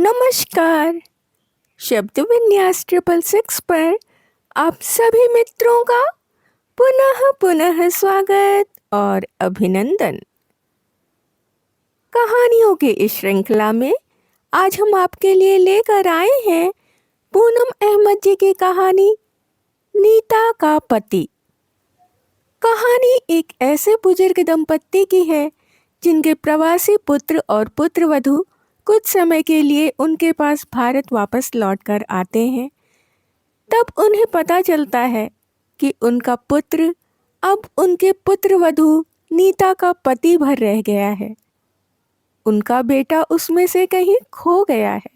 नमस्कार। शब्द विन्यास 666 पर आप सभी मित्रों का पुनः पुनः स्वागत और अभिनंदन। कहानियों के इस श्रृंखला में आज हम आपके लिए लेकर आए हैं पूनम अहमद जी की कहानी नीता का पति। कहानी एक ऐसे बुजुर्ग दंपत्ति की है जिनके प्रवासी पुत्र और पुत्रवधू कुछ समय के लिए उनके पास भारत वापस लौटकर आते हैं। तब उन्हें पता चलता है कि उनका पुत्र अब उनके पुत्रवधू नीता का पति भर रह गया है। उनका बेटा उसमें से कहीं खो गया है।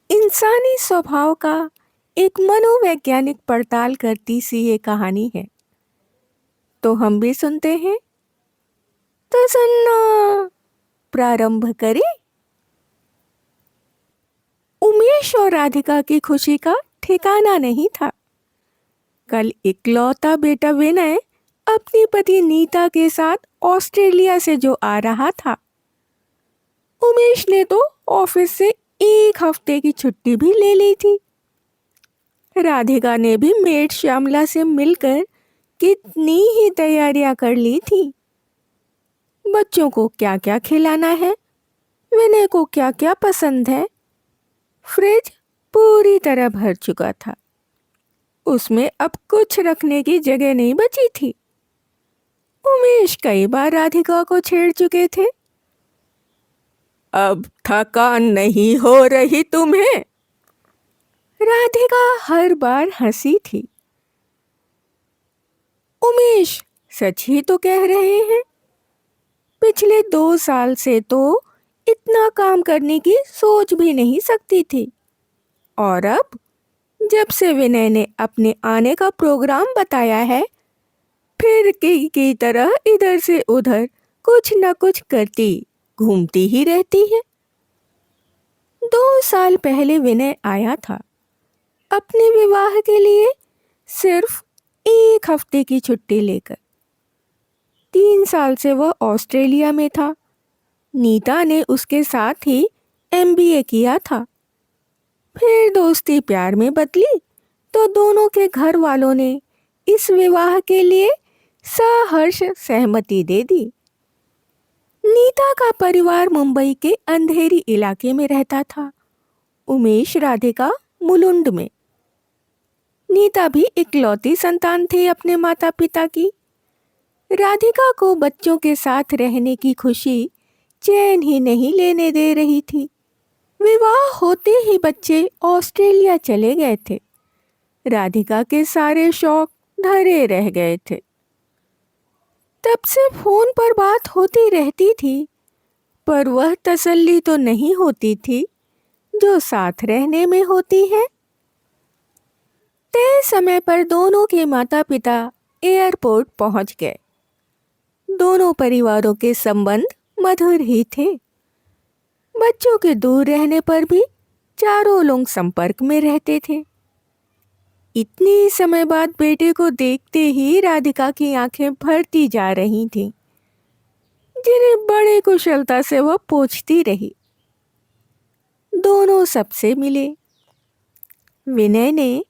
इंसानी स्वभाव का एक मनोवैज्ञानिक पड़ताल करती सी ये कहानी है। तो हम भी सुनते हैं। तो सुनना प्रारंभ करें। उमेश और राधिका की खुशी का ठिकाना नहीं था। कल इकलौता बेटा विनय अपनी पति नीता के साथ ऑस्ट्रेलिया से जो आ रहा था। उमेश ने तो ऑफिस से 1 हफ्ते की छुट्टी भी ले ली थी। राधिका ने भी मेड श्यामला से मिलकर कितनी ही तैयारियां कर ली थी। बच्चों को क्या क्या खिलाना है, विनय को क्या क्या पसंद है। फ्रिज पूरी तरह भर चुका था। उसमें अब कुछ रखने की जगह नहीं बची थी। उमेश कई बार राधिका को छेड़ चुके थे। अब थकान नहीं हो रही तुम्हें? राधिका हर बार हंसी थी। उमेश सच ही तो कह रहे हैं। पिछले 2 साल से तो इतना काम करने की सोच भी नहीं सकती थी। और अब जब से विनय ने अपने आने का प्रोग्राम बताया है, फिर की तरह इधर से उधर कुछ न कुछ करती घूमती ही रहती है। 2 साल पहले विनय आया था अपने विवाह के लिए सिर्फ 1 हफ्ते की छुट्टी लेकर। 3 साल से वह ऑस्ट्रेलिया में था। नीता ने उसके साथ ही MBA किया था। फिर दोस्ती प्यार में बदली तो दोनों के घर वालों ने इस विवाह के लिए सहर्ष सहमति दे दी। नीता का परिवार मुंबई के अंधेरी इलाके में रहता था। उमेश राधिका मुलुंड में। नीता भी इकलौती संतान थी अपने माता पिता की। राधिका को बच्चों के साथ रहने की खुशी चैन ही नहीं लेने दे रही थी। विवाह होते ही बच्चे ऑस्ट्रेलिया चले गए थे। राधिका के सारे शौक धरे रह गए थे। तब से फोन पर बात होती रहती थी, पर वह तसल्ली तो नहीं होती थी जो साथ रहने में होती है। तय समय पर दोनों के माता पिता एयरपोर्ट पहुंच गए। दोनों परिवारों के संबंध मधुर ही थे। बच्चों के दूर रहने पर भी चारों लोग संपर्क में रहते थे। इतनी समय बाद बेटे को देखते ही राधिका की आंखें भरती जा रही थीं, जिन्हें बड़े कुशलता से वह पोंछती रही। दोनों सबसे मिले। विनय ने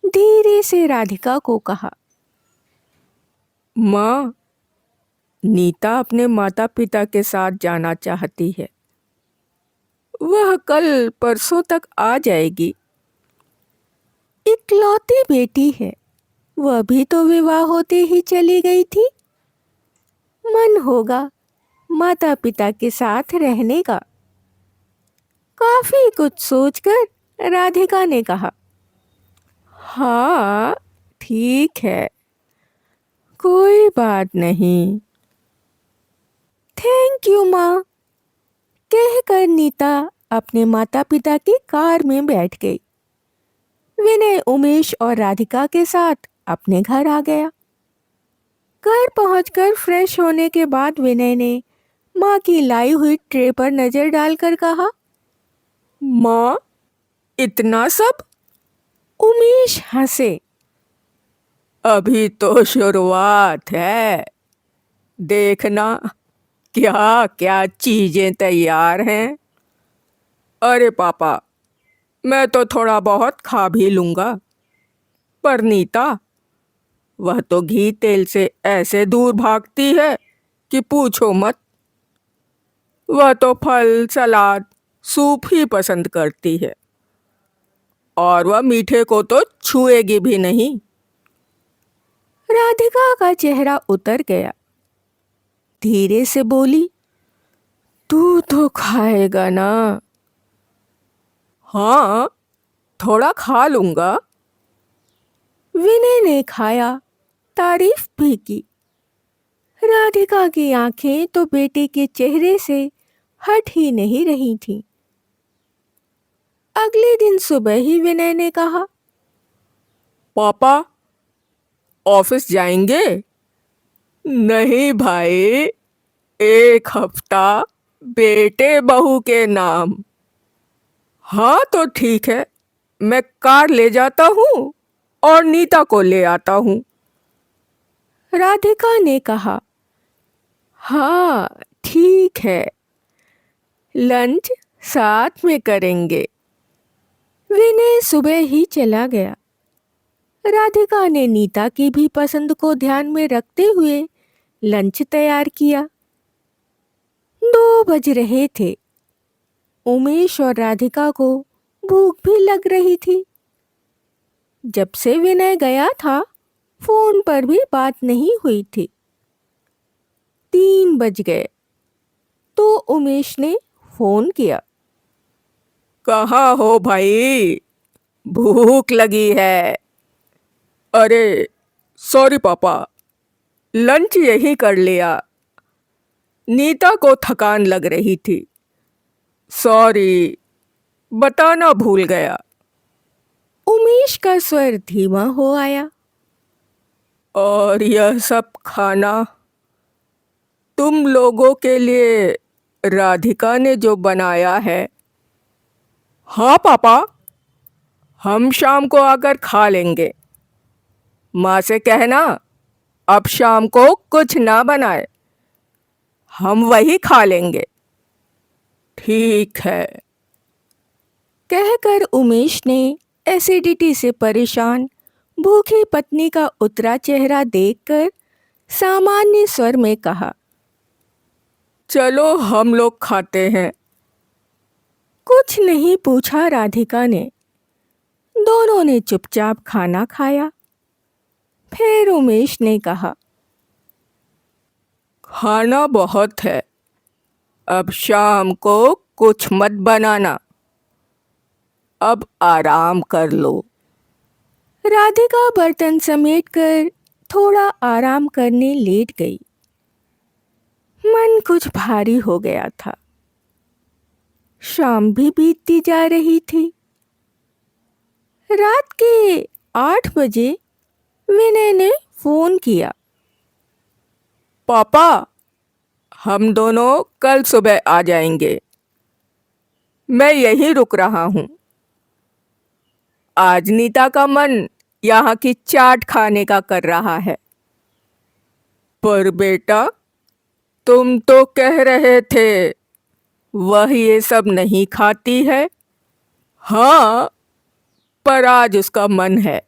धीरे से राधिका को कहा, माँ, नीता अपने माता पिता के साथ जाना चाहती है। वह कल परसों तक आ जाएगी। इकलौती बेटी है, वह भी तो विवाह होते ही चली गई थी। मन होगा माता पिता के साथ रहने का। काफी कुछ सोचकर राधिका ने कहा, हाँ ठीक है, कोई बात नहीं। थैंक यू माँ, कहकर नीता अपने माता पिता की कार में बैठ गई। विनय उमेश और राधिका के साथ अपने घर आ गया। घर पहुंचकर फ्रेश होने के बाद विनय ने माँ की लाई हुई ट्रे पर नजर डालकर कहा, माँ, इतना सब? उमेश हंसे, अभी तो शुरुआत है, देखना क्या क्या चीजें तैयार हैं। अरे पापा, मैं तो थोड़ा बहुत खा भी लूंगा, पर नीता, वह तो घी तेल से ऐसे दूर भागती है कि पूछो मत। वह तो फल, सलाद, सूप ही पसंद करती है, और वह मीठे को तो छुएगी भी नहीं। राधिका का चेहरा उतर गया। धीरे से बोली, तू तो खाएगा ना? हाँ, थोड़ा खा लूंगा। विनय ने खाया, तारीफ भी की। राधिका की आंखें तो बेटे के चेहरे से हट ही नहीं रही थीं। अगले दिन सुबह ही विनय ने कहा, पापा, ऑफिस जाएंगे? नहीं भाई, एक हफ्ता बेटे बहू के नाम। हाँ तो ठीक है, मैं कार ले जाता हूँ और नीता को ले आता हूँ। राधिका ने कहा, हाँ ठीक है, लंच साथ में करेंगे। विनय सुबह ही चला गया। राधिका ने नीता की भी पसंद को ध्यान में रखते हुए लंच तैयार किया। 2 बज रहे थे। उमेश और राधिका को भूख भी लग रही थी। जब से विनय गया था, फोन पर भी बात नहीं हुई थी। 3 बज गए तो उमेश ने फोन किया। कहाँ हो भाई? भूख लगी है। अरे सॉरी पापा, लंच यही कर लिया। नीता को थकान लग रही थी। सॉरी, बताना भूल गया। उमेश का स्वर धीमा हो आया। और यह सब खाना तुम लोगों के लिए राधिका ने जो बनाया है? हाँ पापा, हम शाम को आकर खा लेंगे। माँ से कहना अब शाम को कुछ ना बनाए, हम वही खा लेंगे। ठीक है, कहकर उमेश ने एसिडिटी से परेशान भूखी पत्नी का उतरा चेहरा देखकर सामान्य स्वर में कहा, चलो हम लोग खाते हैं। कुछ नहीं पूछा राधिका ने। दोनों ने चुपचाप खाना खाया। फिर उमेश ने कहा, खाना बहुत है, अब शाम को कुछ मत बनाना, अब आराम कर लो। राधिका बर्तन समेटकर थोड़ा आराम करने लेट गई। मन कुछ भारी हो गया था। शाम भी बीतती जा रही थी। रात के 8 बजे विनय ने फोन किया। पापा, हम दोनों कल सुबह आ जाएंगे। मैं यहीं रुक रहा हूँ। आज नीता का मन यहाँ की चाट खाने का कर रहा है। पर बेटा, तुम तो कह रहे थे वह ये सब नहीं खाती है। हाँ, पर आज उसका मन है।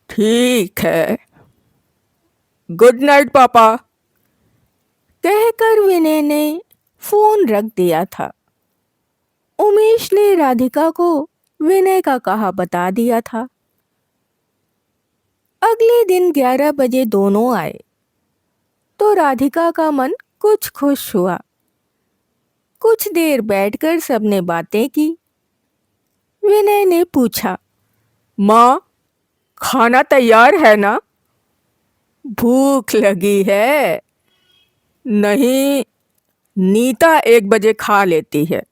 ठीक है, गुड नाइट पापा, कहकर विनय ने फोन रख दिया था। उमेश ने राधिका को विनय का कहा बता दिया था। अगले दिन 11 बजे दोनों आए तो राधिका का मन कुछ खुश हुआ। कुछ देर बैठकर सबने बातें की। विनय ने पूछा, माँ, खाना तैयार है ना? भूख लगी है? नहीं, नीता 1 बजे खा लेती है।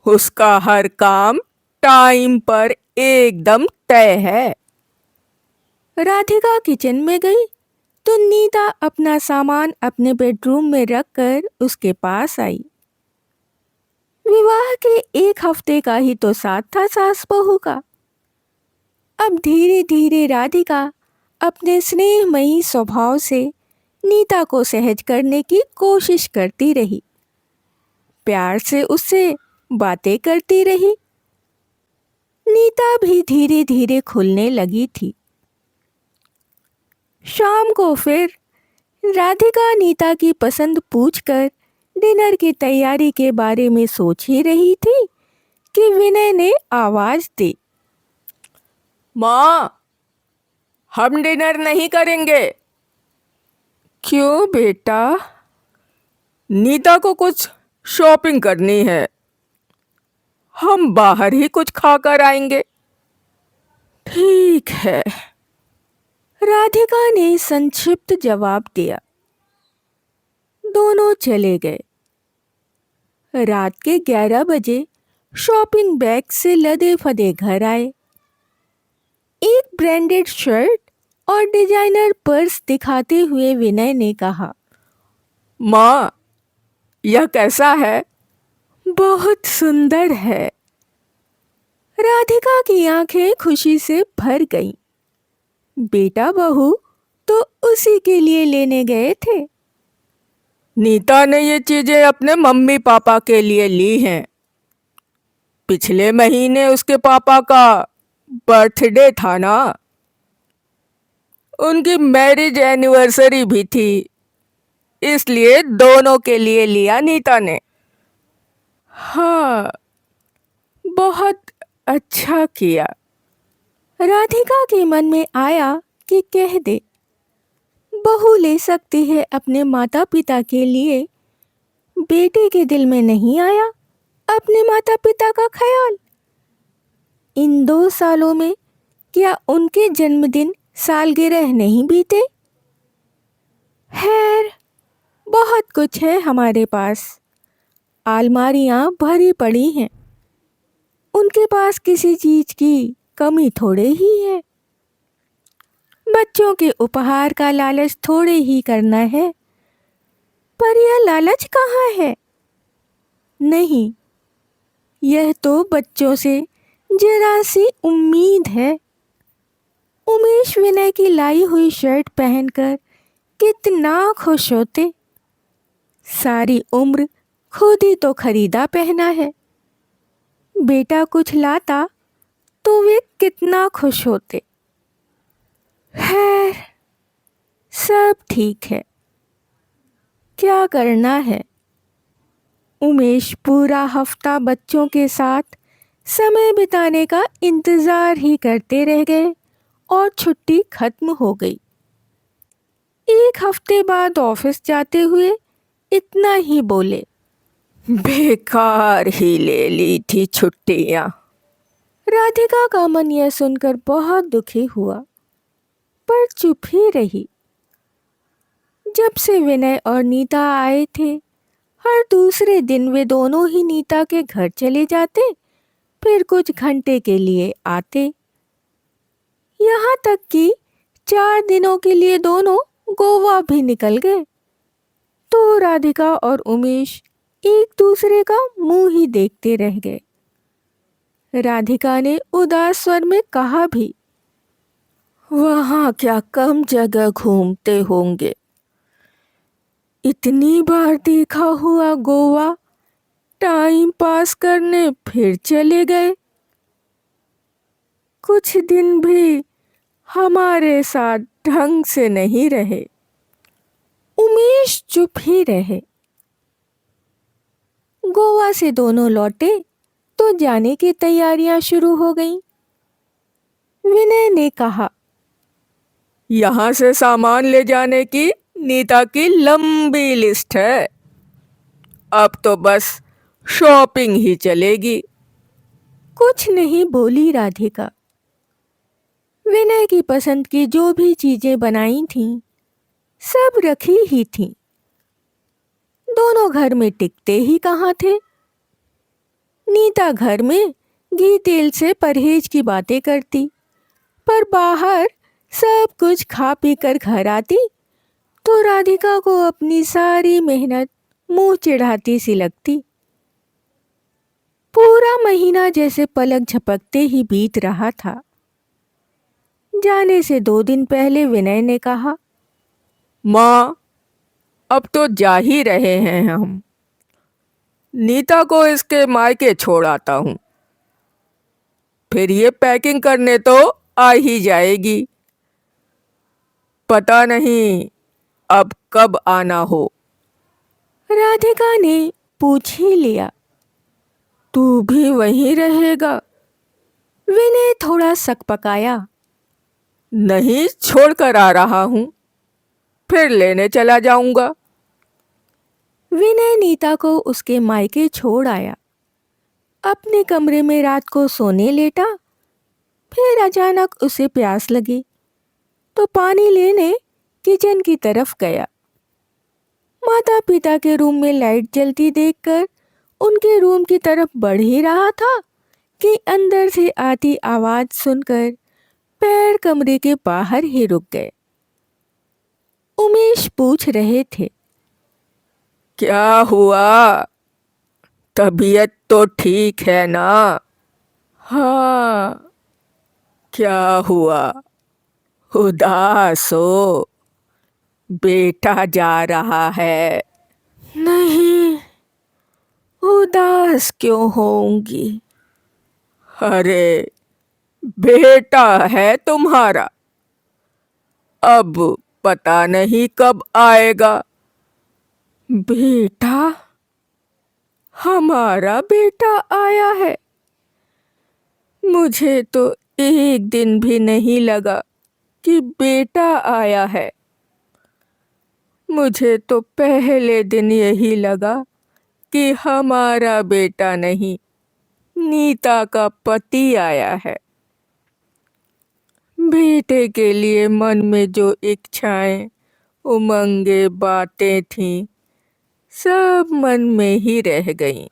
उसका हर काम टाइम पर एकदम तय है। राधिका किचन में गई तो नीता अपना सामान अपने बेडरूम में रखकर उसके पास आई। विवाह के 1 हफ्ते का ही तो साथ था सास बहू का। अब धीरे धीरे राधिका अपने स्नेहमयी स्वभाव से नीता को सहज करने की कोशिश करती रही। प्यार से उससे बातें करती रही। नीता भी धीरे धीरे खुलने लगी थी। शाम को फिर राधिका नीता की पसंद पूछकर डिनर की तैयारी के बारे में सोच ही रही थी कि विनय ने आवाज दी, माँ, हम डिनर नहीं करेंगे। क्यों बेटा? नीता को कुछ शॉपिंग करनी है, हम बाहर ही कुछ खाकर आएंगे। ठीक है, राधिका ने संक्षिप्त जवाब दिया। दोनों चले गए। रात के 11 बजे शॉपिंग बैग से लदे फदे घर आए। एक ब्रांडेड शर्ट और डिजाइनर पर्स दिखाते हुए विनय ने कहा, माँ, यह कैसा है? बहुत सुंदर है। राधिका की आंखें खुशी से भर गईं। बेटा बहू तो उसी के लिए लेने गए थे। नीता ने ये चीजें अपने मम्मी पापा के लिए ली हैं। पिछले महीने उसके पापा का बर्थडे था ना, उनकी मैरिज एनिवर्सरी भी थी, इसलिए दोनों के लिए लिया नीता ने। हाँ, बहुत अच्छा किया। राधिका के मन में आया कि कह दे, बहू ले सकती है अपने माता पिता के लिए। बेटे के दिल में नहीं आया अपने माता पिता का ख्याल। इन 2 सालों में क्या उनके जन्मदिन सालगिरह नहीं बीते? खैर, बहुत कुछ है हमारे पास। अलमारियां भरी पड़ी हैं। उनके पास किसी चीज की कमी थोड़े ही है। बच्चों के उपहार का लालच थोड़े ही करना है। पर यह लालच कहाँ है? नहीं, यह तो बच्चों से जरा सी उम्मीद है। उमेश विनय की लाई हुई शर्ट पहनकर कितना खुश होते। सारी उम्र खुद ही तो खरीदा पहना है। बेटा कुछ लाता तो वे कितना खुश होते। खैर, सब ठीक है। क्या करना है? उमेश पूरा हफ्ता बच्चों के साथ समय बिताने का इंतजार ही करते रह गए और छुट्टी खत्म हो गई। 1 हफ्ते बाद ऑफिस जाते हुए इतना ही बोले, बेकार ही ले ली थी छुट्टियां। राधिका का मन यह सुनकर बहुत दुखी हुआ, पर चुप ही रही। जब से विनय और नीता आए थे, हर दूसरे दिन वे दोनों ही नीता के घर चले जाते, फिर कुछ घंटे के लिए आते। यहाँ तक कि 4 दिनों के लिए दोनों गोवा भी निकल गए। तो राधिका और उमेश एक दूसरे का मुंह ही देखते रह गए। राधिका ने उदास स्वर में कहा भी, वहां क्या कम जगह घूमते होंगे। इतनी बार देखा हुआ गोवा टाइम पास करने फिर चले गए। कुछ दिन भी हमारे साथ ढंग से नहीं रहे। उमेश चुप ही रहे। गोवा से दोनों लौटे तो जाने की तैयारियां शुरू हो गईं। विनय ने कहा, यहाँ से सामान ले जाने की नीता की लंबी लिस्ट है, अब तो बस शॉपिंग ही चलेगी। कुछ नहीं बोली राधिका। विनय की पसंद की जो भी चीजें बनाई थीं, सब रखी ही थीं। दोनों घर में टिकते ही कहाँ थे। नीता घर में घी तेल से परहेज की बातें करती, पर बाहर सब कुछ खा पी कर घर आती तो राधिका को अपनी सारी मेहनत मुंह चिढ़ाती सी लगती। पूरा महीना जैसे पलक झपकते ही बीत रहा था। जाने से 2 दिन पहले विनय ने कहा, माँ, अब तो जा ही रहे हैं हम। नीता को इसके मायके छोड़ आता हूँ, फिर ये पैकिंग करने तो आ ही जाएगी। पता नहीं अब कब आना हो। राधिका ने पूछ ही लिया। तू भी वहीं रहेगा? विनय थोड़ा सकपकाया। नहीं, छोड़ कर आ रहा हूँ, फिर लेने चला जाऊंगा। विनय नीता को उसके मायके छोड़ आया। अपने कमरे में रात को सोने लेटा। फिर अचानक उसे प्यास लगी तो पानी लेने किचन की तरफ गया। माता पिता के रूम में लाइट जलती देखकर उनके रूम की तरफ बढ़ ही रहा था कि अंदर से आती आवाज सुनकर पैर कमरे के बाहर ही रुक गए। उमेश पूछ रहे थे, क्या हुआ? तबीयत तो ठीक है ना? हाँ। क्या हुआ? उदास हो? बेटा जा रहा है। नहीं, उदास क्यों होऊंगी? अरे, बेटा है तुम्हारा, अब पता नहीं कब आएगा। बेटा? हमारा बेटा आया है? मुझे तो एक दिन भी नहीं लगा कि बेटा आया है। मुझे तो पहले दिन यही लगा कि हमारा बेटा नहीं, नीता का पति आया है। बेटे के लिए मन में जो इच्छाएं, उमंगे, बातें थीं, सब मन में ही रह गईं।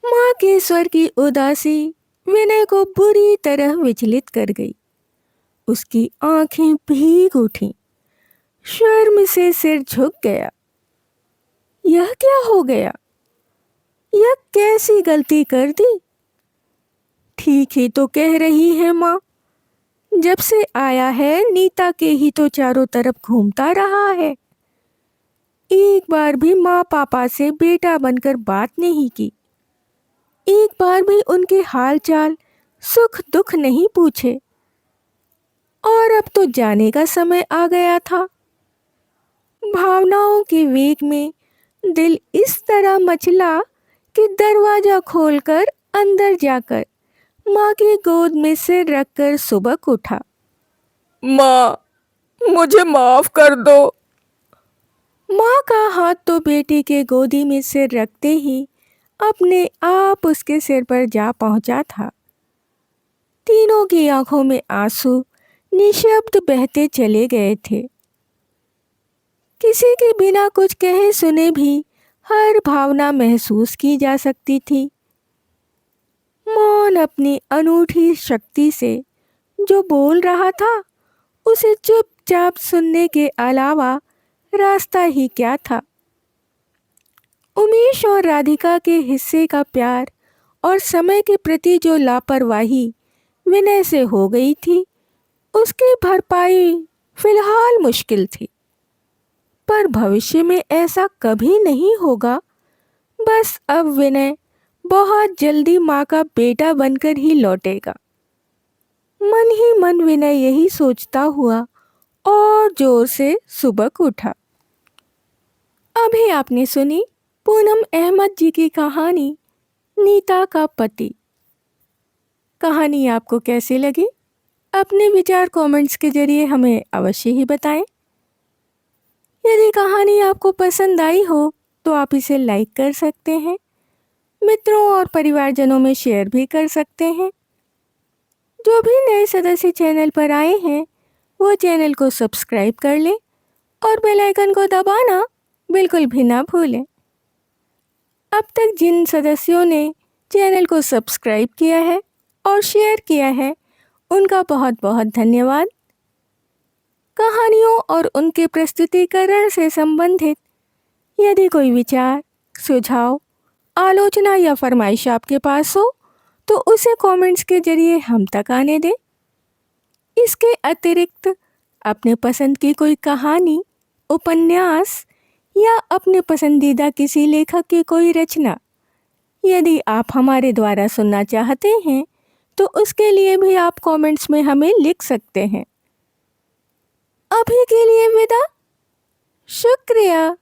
माँ के स्वर की उदासी विनय को बुरी तरह विचलित कर गई। उसकी आंखें भीग उठीं। शर्म से सिर झुक गया। यह क्या हो गया? यह कैसी गलती कर दी? ठीक ही तो कह रही है माँ। जब से आया है नीता के ही तो चारों तरफ घूमता रहा है। एक बार भी माँ पापा से बेटा बनकर बात नहीं की। एक बार भी उनके हाल चाल, सुख दुख नहीं पूछे। और अब तो जाने का समय आ गया था। भावनाओं के वेग में दिल इस तरह मचला कि दरवाजा खोलकर अंदर जाकर माँ की गोद में सिर रखकर सुबक उठा। माँ, मुझे माफ कर दो। माँ का हाथ तो बेटी के गोदी में सिर रखते ही अपने आप उसके सिर पर जा पहुंचा था। तीनों की आंखों में आंसू निशब्द बहते चले गए थे। किसी के बिना कुछ कहे सुने भी हर भावना महसूस की जा सकती थी। मौन अपनी अनूठी शक्ति से जो बोल रहा था, उसे चुपचाप सुनने के अलावा रास्ता ही क्या था। उमेश और राधिका के हिस्से का प्यार और समय के प्रति जो लापरवाही विनय से हो गई थी, उसकी भरपाई फिलहाल मुश्किल थी। पर भविष्य में ऐसा कभी नहीं होगा। बस अब विनय बहुत जल्दी माँ का बेटा बनकर ही लौटेगा। मन ही मन विनय यही सोचता हुआ और जोर से सुबक उठा। अभी आपने सुनी पूनम अहमद जी की कहानी नीता का पति। कहानी आपको कैसी लगी? अपने विचार कमेंट्स के जरिए हमें अवश्य ही बताएं। यदि कहानी आपको पसंद आई हो तो आप इसे लाइक कर सकते हैं, मित्रों और परिवारजनों में शेयर भी कर सकते हैं। जो भी नए सदस्य चैनल पर आए हैं वो चैनल को सब्सक्राइब कर लें और बेल आइकन को दबाना बिल्कुल भी ना भूलें। अब तक जिन सदस्यों ने चैनल को सब्सक्राइब किया है और शेयर किया है, उनका बहुत बहुत धन्यवाद। कहानियों और उनके प्रस्तुतिकरण से संबंधित यदि कोई विचार, सुझाव, आलोचना या फरमाइश आपके पास हो तो उसे कमेंट्स के जरिए हम तक आने दें। इसके अतिरिक्त अपने पसंद की कोई कहानी, उपन्यास या अपने पसंदीदा किसी लेखक की कोई रचना यदि आप हमारे द्वारा सुनना चाहते हैं तो उसके लिए भी आप कमेंट्स में हमें लिख सकते हैं। अभी के लिए विदा। शुक्रिया।